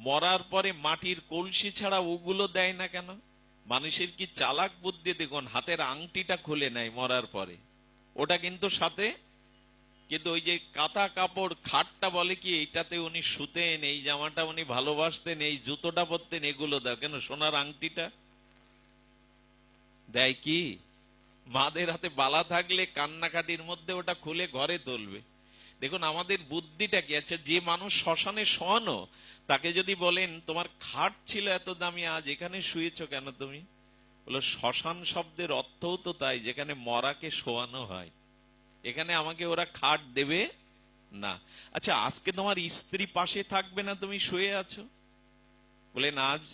মরার পরে মাটির কলসি ছাড়া ওগুলো দেয় না কেন? মানুষের কি চালাক বুদ্ধি দেখুন, হাতের আংটিটা খুলে নেয় মরার পরে, ওটা কিন্তু সাথে। কিন্তু ওই যে কাঁথা কাপড় খাটটা বলে কি এইটাতে উনি শুতেন, এই জামাটা উনি ভালোবাসতেন, এই জুতোটা পরতেন, এগুলো দাও কেন? সোনার আংটিটা দেয় কি? মাদের হাতে বালা থাকলে কান্নাকাটির মধ্যে ওটা খুলে ঘরে তুলবে। দেখুন আমাদের বুদ্ধিটা কি। আচ্ছা, যে মানুষ শ্মশানে শোয়ানো, তাকে যদি বলেন তোমার খাট ছিল এত দামি, আজ এখানে শুয়েছ কেন তুমি? বলো শ্মশান শব্দের অর্থও তো তাই, যেখানে মরাকে শোয়ানো হয়। এখানে আমাকে ওরা খাট দেবে না। আচ্ছা, আজকে তোমার স্ত্রী পাশে থাকবে না, তুমি শুয়ে আছো, বলেন আজ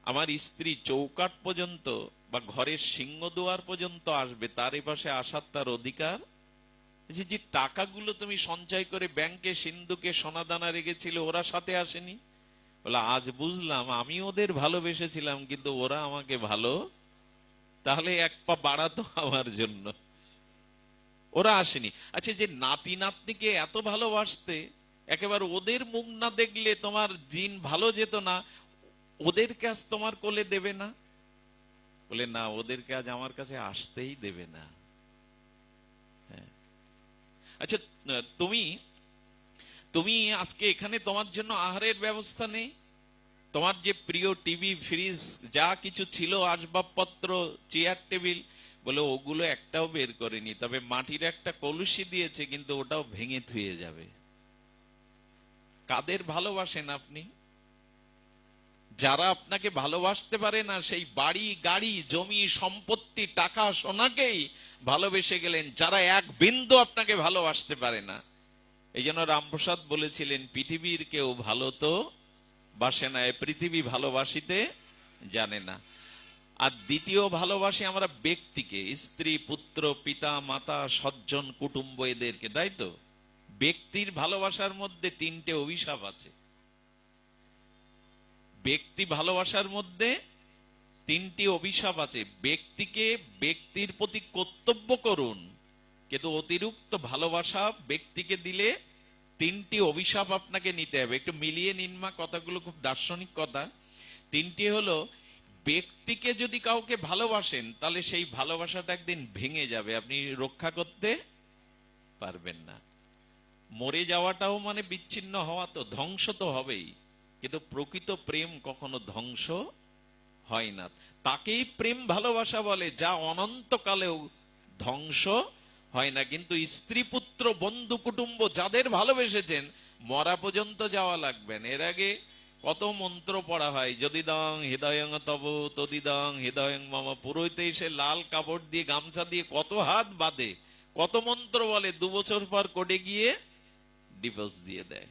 আমার স্ত্রী চৌকাঠ পর্যন্ত বা ঘরের সিংহদুয়ার পর্যন্ত আসবে, তার এ পাশে আসার তার অধিকার। যে টাকাগুলো তুমি সঞ্চয় করে ব্যাংকে সিন্ধুকে সোনাদানা রেখেছিল, ওরা সাথে আসেনি? বলে আজ বুঝলাম আমি ওদের ভালোবেসেছিলাম, কিন্তু ওরা আমাকে ভালো, তাহলে এক পা বাড়াতো আমার জন্য, ওরা আসেনি। আচ্ছা, যে নাতি নাতনিকে এত ভালোবাসতে, একেবারে ওদের মুখ না দেখলে তোমার দিন ভালো যেত না, ওদেরকে আজ তোমার কোলে দেবে না? বলে না, ওদেরকে আজ আমার কাছে আসতেই দেবে না। হ্যাঁ। আচ্ছা, তুমি তুমি আজকে এখানে তোমার জন্য আহারের ব্যবস্থা নেই। তোমার যে প্রিয় টিভি, ফ্রিজ, যা কিছু ছিল, আসবাবপত্র, চেয়ার টেবিল, বলে ওগুলো একটাও বের করেনি, তবে মাটির একটা কলসি দিয়েছে, কিন্তু ওটাও ভেঙে থুয়ে যাবে। কাদের ভালোবাসেন আপনি? যারা আপনাকে ভালোবাসতে পারে না, সেই বাড়ি গাড়ি জমি সম্পত্তি টাকা সোনাকেই ভালোবেসে গেলেন, যারা এক বিন্দু আপনাকে ভালোবাসতে পারে না। এই জন্য রামপ্রসাদ বলেছিলেন, পৃথিবীর কেউ ভালো তো বাসে না, পৃথিবী ভালোবাসিতে জানে না। আর দ্বিতীয় ভালোবাসি আমরা ব্যক্তিকে, স্ত্রী পুত্র পিতা মাতা সজ্জন কুটুম্ব এদেরকে, তাই তো? ব্যক্তির ভালোবাসার মধ্যে তিনটে অভিশাপ আছে। ব্যক্তি ভালোবাসার মধ্যে তিনটি অভিশাপ আছে। ব্যক্তিকে ব্যক্তির প্রতি কর্তব্য করুন, কিন্তু অতিরিক্ত ভালোবাসা ব্যক্তিকে দিলে তিনটি অভিশাপ আপনাকে নিতে হবে। একটু মিলিয়ে নিন মা, কথাগুলো খুব দার্শনিক কথা। তিনটি হলো, ব্যক্তিকে যদি কাউকে ভালোবাসেন, তাহলে সেই ভালোবাসাটা একদিন ভেঙে যাবে, আপনি রক্ষা করতে পারবেন না। মরে যাওয়াটাও মানে বিচ্ছিন্ন হওয়া, তো ধ্বংস তো হবেই, কিন্তু প্রকৃত প্রেম কখনো ধ্বংস হয় না। তাকেই প্রেম ভালোবাসা বলে, যা অনন্তকালেও ধ্বংস হয় না। কিন্তু স্ত্রী পুত্র বন্ধু কুটুম্ব যাদের ভালোবেসেছেন, মরা পর্যন্ত যাওয়া লাগবেন। এর আগে কত মন্ত্র পড়া হয়, যদি দং হৃদয়ং তব তদিদং হৃদয়ং মম। পুরোহিতে এসে লাল কাপড় দিয়ে গামছা দিয়ে কত হাত বাঁধে, কত মন্ত্র বলে, 2 বছর পর কোর্টে গিয়ে ডিভোর্স দিয়ে দেয়।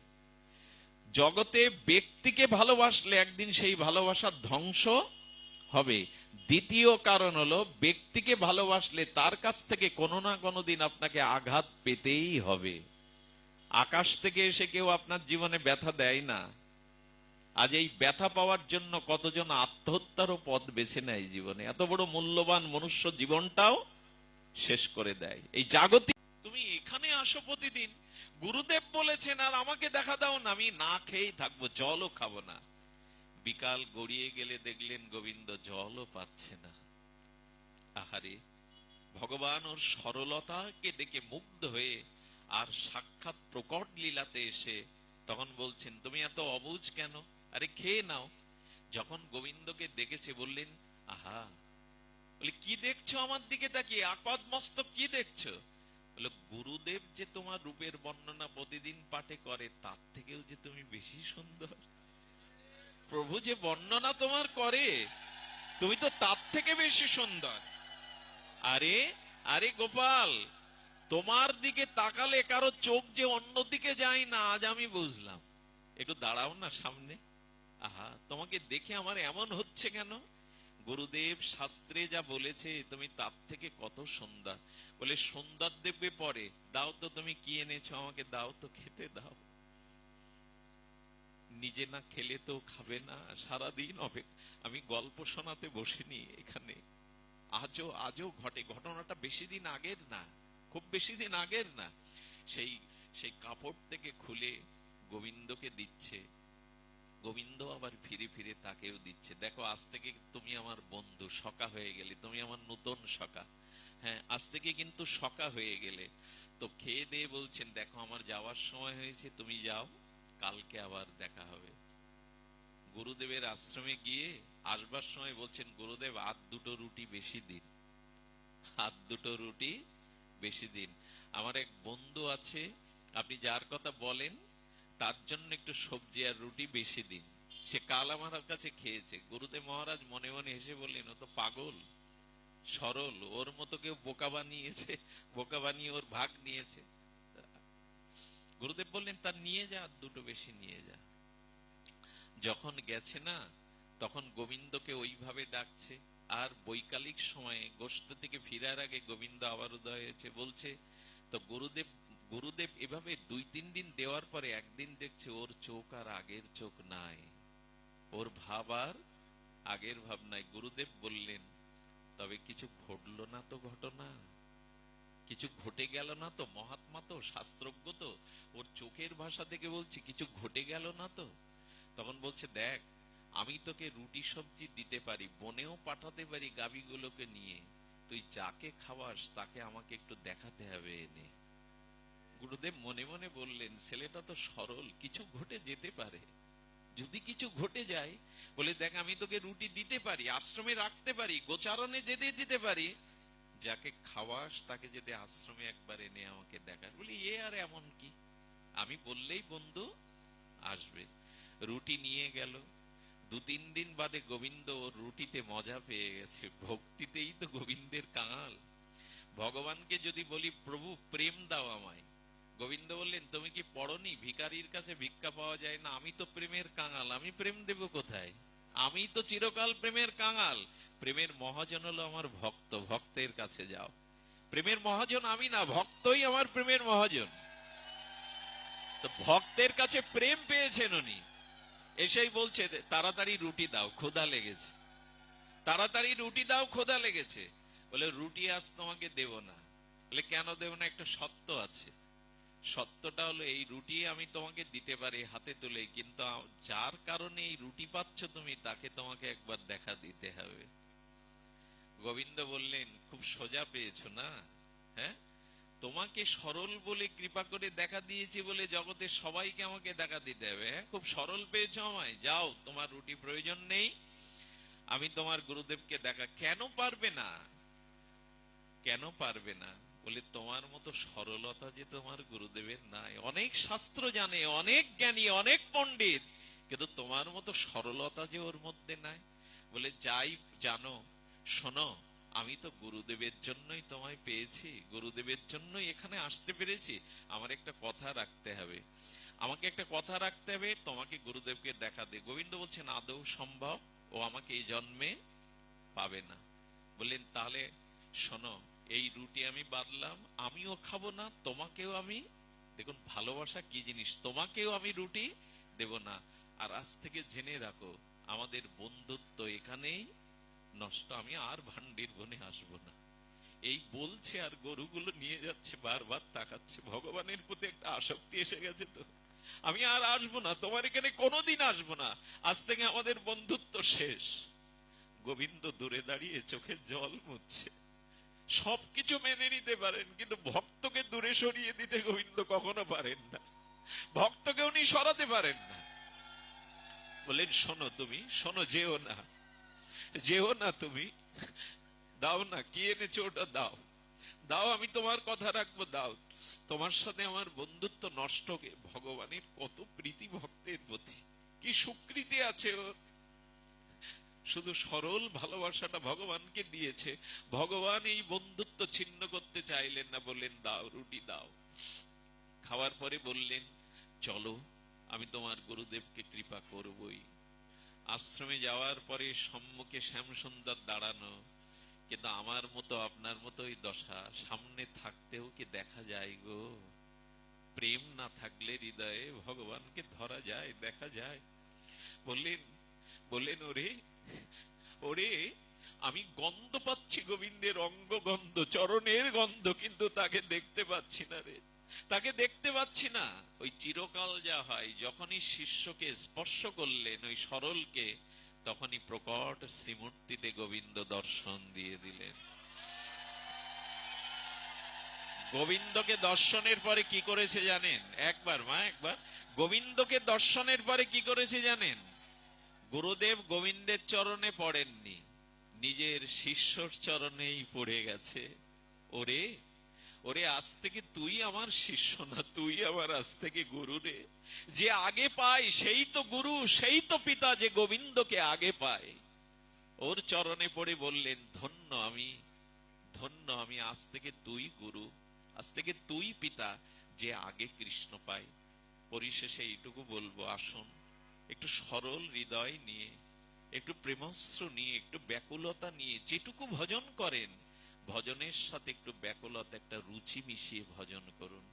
জগতে ব্যক্তিকে ভালোবাসলে একদিন সেই ভালোবাসা ধ্বংস হবে। দ্বিতীয় কারণ হলো, ব্যক্তিকে ভালোবাসলে তার কাছ থেকে কোনো না কোনো দিন আপনাকে আঘাত পেতেই হবে। আকাশ থেকে এসে কেউ আপনার জীবনে ব্যথা দেয় না। আজ এই ব্যথা পাওয়ার জন্য কতজন আত্মহত্যারও পথ বেছে নেয় জীবনে, এত বড় মূল্যবান মনুষ্য জীবনটাও শেষ করে দেয়। এই জাগতিক, তুমি এখানে আসো প্রতিদিন, গুরুদেব বলেছেন আর আমাকে দেখা দাও না, আমি না খেয়েই থাকবো, জলও খাবো না। বিকাল গড়িয়ে গেলে দেখলেন গোবিন্দ জলও পাচ্ছে না। আহারে, ভগবান ওর সরলতাকে দেখে মুগ্ধ হয়ে আর সাক্ষাৎ প্রকট লীলাতে এসে তখন বলছেন, তুমি এত অবুঝ কেন? আরে খেয়ে নাও। যখন গোবিন্দকে দেখেছে বললেন, আহা, বলে কি দেখছো আমার দিকে তাকিয়ে, আপাদ মস্তক কি দেখছো? বলে গুরুদেব যে তোমার রূপের বর্ণনা প্রতিদিন পাঠে করে, তার থেকেও যে তুমি বেশি সুন্দর। প্রভু যে বর্ণনা তোমার করে, তুমি তো তার থেকে বেশি সুন্দর। আরে আরে গোপাল, তোমার দিকে তাকালে কারো চোখ যে অন্যদিকে যায় না, আজ আমি বুঝলাম। একটু দাঁড়াও না সামনে। আহা, তোমাকে দেখে আমার এমন হচ্ছে কেন? গুরুদেব শাস্ত্রে যা বলেছে তুমি তার থেকে কত সুন্দর। বলে সুন্দর দেবে পরে, দাও তো তুমি কি এনেছো, আমাকে দাও তো, খেতে দাও। নিজে না খেলে তো খাবে না, সারাদিন আমি গল্প শোনাতে বসিনি এখানে। আজও আজও ঘটে, ঘটনাটা বেশি দিন আগের না, খুব বেশি দিন আগের না। সেই সেই কাপড় থেকে খুলে গোবিন্দকে দিচ্ছে। গোবিন্দ আবার ফিরে ফিরে তাকেও দিচ্ছে। দেখো আজ থেকে তুমি আমার বন্ধু, সখা হয়ে গেলে, তুমি আমার নতুন সখা। হ্যাঁ, আজ থেকে কিন্তু সখা হয়ে গেলে। তো খেয়ে দিয়ে বলছেন, দেখো আমার যাওয়ার সময় হয়েছে, তুমি যাও, কালকে আবার দেখা হবে। গুরুদেবের আশ্রমে গিয়ে আসবার সময় বলছেন, গুরুদেব আর দুটো রুটি বেশি দিন, হাত দুটো রুটি বেশি দিন। আমার এক বন্ধু আছে, আপনি যার কথা বলেন তার জন্য একটু সবজি আর রুটি বেশি দিন। সে কাল আমার কাছে খেয়েছে। গুরুদেব মহারাজ মনে মনে হেসে বললেন, ও তো পাগল, সরল, ওর মতো কেউ বোকা বানিয়েছে, বোকা বানিয়ে ওর ভাগ নিয়েছে। গুরুদেব বললেন, তার নিয়ে যা, দুটো বেশি নিয়ে যা। যখন গেছে না, তখন গোবিন্দকে ওইভাবে ডাকছে। আর বৈকালিক সময়ে গোষ্ঠ থেকে ফিরার আগে গোবিন্দ আবার উদয় হয়েছে, বলছে তো গুরুদেব গুরুদেব এভাবে 2-3 দিন দেওয়ার পরে একদিন দেখছে ওর চোখ আর আগের চোখ নাই, ওর ভাব আর আগের ভাব নাই। গুরুদেব বললেন, তবে কিছু ঘটলো না তো ঘটনা, কিছু ঘটে গেল না তো? মহাত্মা তো, শাস্ত্রজ্ঞ তো, ওর চোখের ভাষা থেকে বলছি কিছু ঘটে গেল না তো? তখন বলছে, দেখ আমি তোকে রুটি সবজি দিতে পারি, বনেও পাঠাতে পারি গাভীগুলোকে নিয়ে, তুই যাকে খাওয়াস তাকে আমাকে একটু দেখাতে হবে এনে। গুরুদেব মনে মনে বললেন, ছেলেটা তো সরল, কিছু ঘটে যেতে পারে। যদি কিছু ঘটে যায়, বলে দেখ আমি তোকে রুটি দিতে পারি, আশ্রমে রাখতে পারি, গোচারণে যেতে দিতে পারি, যাকে খাওয়াস তাকে যদি আশ্রমে একবার এনে আমাকে দেখাস। বলি এ আর এমন কি, আমি বললেই বন্ধু আসবে। রুটি নিয়ে গেল। 2-3 দিন বাদে গোবিন্দ রুটিতে মজা পেয়ে গেছে, ভক্তিতেই তো গোবিন্দের কাঙাল। ভগবানকে যদি বলি, প্রভু প্রেম দাও আমায়, গোবিন্দ বললেন, তুমি কি পড়নি ভিখারির কাছে ভিক্ষা পাওয়া যায় না? আমি তো প্রেমের কাঙাল, আমি প্রেম দেব কোথায়? আমি তো চিরকাল প্রেমের কাঙাল। প্রেমের মহাজন হলো আমার ভক্ত, ভক্তের কাছে যাও। প্রেমের মহাজন আমি না, ভক্তই আমার প্রেমের মহাজন। তো ভক্তের কাছে প্রেম পেয়েছেন উনি। এসেই বলছে, তাড়াতাড়ি রুটি দাও, ক্ষুধা লেগেছে, তাড়াতাড়ি রুটি দাও, ক্ষুধা লেগেছে। বলে রুটি আজ তোমাকে দেব না। বলে কেন দেব না? একটা সত্য আছে। সত্যটা হলো, এই রুটি আমি তোমাকে দিতে পারি হাতে তুলে, কিন্তু যার কারণে এই রুটি পাচ্ছ তুমি, তাকে তোমাকে একবার দেখা দিতে হবে। গোবিন্দ বললেন, খুব সোজা পেয়েছো না? হ্যাঁ, তোমাকে সরল বলে কৃপা করে দেখা দিয়েছি বলে জগতের সবাইকে আমাকে দেখা দিতে হবে। হ্যাঁ, খুব সরল পেয়েছো আমায়, যাও, তোমার রুটি প্রয়োজন নেই, আমি তোমার গুরুদেবকে দেখা। কেন পারবে না? কেন পারবে না? বলে তোমার মতো সরলতা যে তোমার গুরুদেবের নাই। অনেক শাস্ত্র জানে, অনেক জ্ঞানী, অনেক পণ্ডিত, কিন্তু তোমার মতো সরলতা যে ওর মধ্যে নাই। বলে যাই জানো, শোনো, আমি তো গুরুদেবের জন্যই তোমায় পেয়েছি, গুরুদেবের জন্যই এখানে আসতে পেরেছি। আমার একটা কথা রাখতে হবে, আমাকে একটা কথা রাখতে হবে, তোমাকে গুরুদেবকে দেখা দে। গোবিন্দ বলছেন, আদৌ সম্ভব? ও আমাকে এই জন্মে পাবে না। বললেন, তাহলে শোনো, এই রুটি আমি বাঁধলাম, আমিও খাবো না, তোমাকেও আমি, দেখুন ভালোবাসা কি জিনিস, তোমাকেও আমি রুটি দেব না। আর আজ থেকে জেনে রাখো, আমাদের বন্ধুত্ব এখানেই নষ্ট, আমি আর ভান্ডির বনে আসবো না। এই বলছে আর গরুগুলো নিয়ে যাচ্ছে, বারবার তাকাচ্ছে। ভগবানের প্রতি একটা আসক্তি এসে গেছে তো, আমি আর আসবো না, তোমার এখানে কোনোদিন আসবো না, আজ থেকে আমাদের বন্ধুত্ব শেষ। গোবিন্দ দূরে দাঁড়িয়ে চোখে জল মুছছে। সবকিছু মেনে নিতে পারেন, কিন্তু ভক্তকে দূরে সরিয়ে দিতে গোবিন্দ কখনো পারেন না, ভক্তকে উনি সরাতে পারেন না। বলেন, শোনো, তুমি শোনো, যেও না, যেও না, তুমি দাও না, কি এনেছো ওটা দাও, দাও, আমি তোমার কথা রাখবো, দাও। তোমার সাথে আমার বন্ধুত্ব নষ্ট। ভগবানের কত প্রীতি ভক্তের প্রতি, কি সুকৃতি আছে ওর। শুধু সরল ভালোবাসাটা ভগবানকে দিয়েছে, ভগবান এই বন্ধুত্ব ছিন্ন করতে চাইলেন না। বললেন, দাও, রুটি দাও। খাওয়ার পরে বললেন, চলো, আমি তোমার গুরুদেবকে কৃপা করবই। আশ্রমে যাওয়ার পরে সম্মুখে শ্যামসুন্দর দাঁড়ানো, কিন্তু আমার মতো আপনার মতোই দশা, সামনে থাকতেও কি দেখা যায় গো? প্রেম না থাকলে হৃদয়ে ভগবানকে ধরা যায়, দেখা যায়? বললেন, বললেন, ওরে ওরে, আমি গন্ধ পাচ্ছি গোবিন্দের অঙ্গ গন্ধ, চরণের গন্ধ, কিন্তু তাকে দেখতে পাচ্ছি না রে। তাকে দেখতে পাচ্ছি না। ওই চিরকাল যা হয়, যখনই শিষ্যকে স্পর্শ করলেন ওই সরলকে, তখনই প্রকট শ্রীমূর্তিতে গোবিন্দ দর্শন দিয়ে দিলেন। গোবিন্দকে দর্শনের পরে কি করেছে জানেন? একবার মা, একবার গোবিন্দকে দর্শনের পরে কি করেছে জানেন? গুরুদেব গোবিন্দের চরণে পড়েননি, নিজের শিষ্যর চরণেই পড়ে গেছে। ওরে, ওরে, আজ থেকে তুই আমার শিষ্য না, তুই আমার আজ থেকে গুরু রে। যে আগে পায় সেই তো গুরু, সেই তো পিতা, যে গোবিন্দকে আগে পায়। ওর চরণে পড়ে বললেন, ধন্য আমি, ধন্য আমি, আজ থেকে তুই গুরু, আজ থেকে তুই পিতা, যে আগে কৃষ্ণ পায়। পরিশেষে এইটুকু বলবো, আসুন একটু সরল হৃদয় নিয়ে, একটু প্রেমশ্রু নিয়ে, একটু ব্যাকুলতা নিয়ে যেটুকু ভজন করেন, ভজনের সাথে একটু ব্যাকুলতা, একটা রুচি মিশিয়ে ভজন করুন।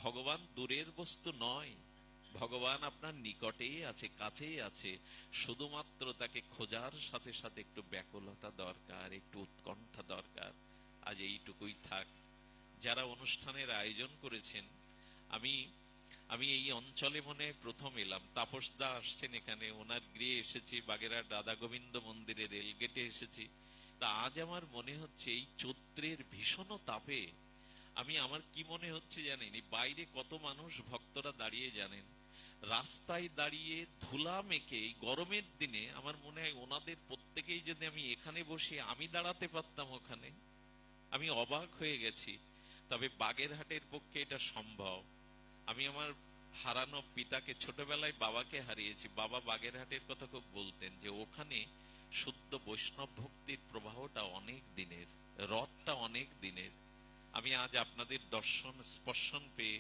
ভগবান দূরের বস্তু নয়, ভগবান আপনার নিকটেই আছে, কাছেই আছে। শুধুমাত্র তাকে খোঁজার সাথে সাথে একটু ব্যাকুলতা দরকার, একটু উৎকণ্ঠা দরকার। আজ এইটুকুই থাক। যারা অনুষ্ঠানের আয়োজন করেছেন, আমি আমি এই অঞ্চলে মনে প্রথম এলাম। তাপসদা আসছেন এখানে, ওনার গৃহে এসেছি, বাগেরহাট রাধা গোবিন্দ মন্দিরে রেলগেটে এসেছি। তা আজ আমার মনে হচ্ছে এই চৈত্রের ভীষণ তাপে, আমার কি মনে হচ্ছে জানেন, এই বাইরে কত মানুষ ভক্তরা দাঁড়িয়ে, জানেন, রাস্তায় দাঁড়িয়ে ধুলা মেখে এই গরমের দিনে, আমার মনে হয় ওনাদের প্রত্যেকেই যদি আমি এখানে বসে আমি দাঁড়াতে পারতাম ওখানে, আমি অবাক হয়ে গেছি। তবে বাগেরহাটের পক্ষে এটা সম্ভব। আমি আমার হারানো পিতাকে, ছোটবেলায় বাবাকে হারিয়েছি। বাবা বাগেরহাটের কথা খুব বলতেন, যে ওখানে শুদ্ধ বৈষ্ণব ভক্তির প্রবাহটা অনেক দিনের, রথটা অনেক দিনের। আমি আজ আপনাদের দর্শন স্পর্শন পেয়ে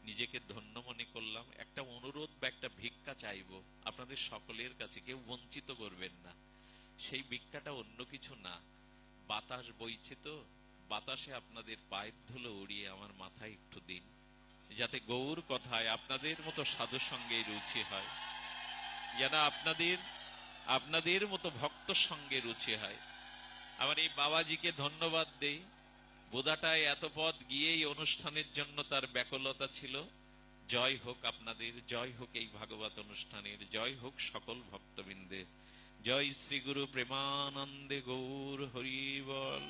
নিজেকে ধন্য মনে করলাম। একটা অনুরোধ বা একটা ভিক্ষা চাইবো আপনাদের সকলের কাছে, কেউ বঞ্চিত করবেন না। সেই ভিক্ষাটা অন্য কিছু না, বাতাস বইছে তো, বাতাসে আপনাদের পায়ের ধুলো উড়িয়ে আমার মাথায় একটু দিন, যাতে গৌর কথায় আপনাদের মতো সাধু সঙ্গে রুচি হয়, যেন আপনাদের আপনাদের মতো ভক্ত সঙ্গে রুচি হয়। আমার এই বাবাজিকে ধন্যবাদ দেই। বোধাটায় এত পথ গিয়ে এই অনুষ্ঠানের জন্য তার ব্যাকুলতা ছিল। জয় হোক আপনাদের, জয় হোক এই ভাগবত অনুষ্ঠানের, জয় হোক সকল ভক্তবৃন্দের। জয় শ্রী গুরু প্রেমানন্দে গৌর হরি বল।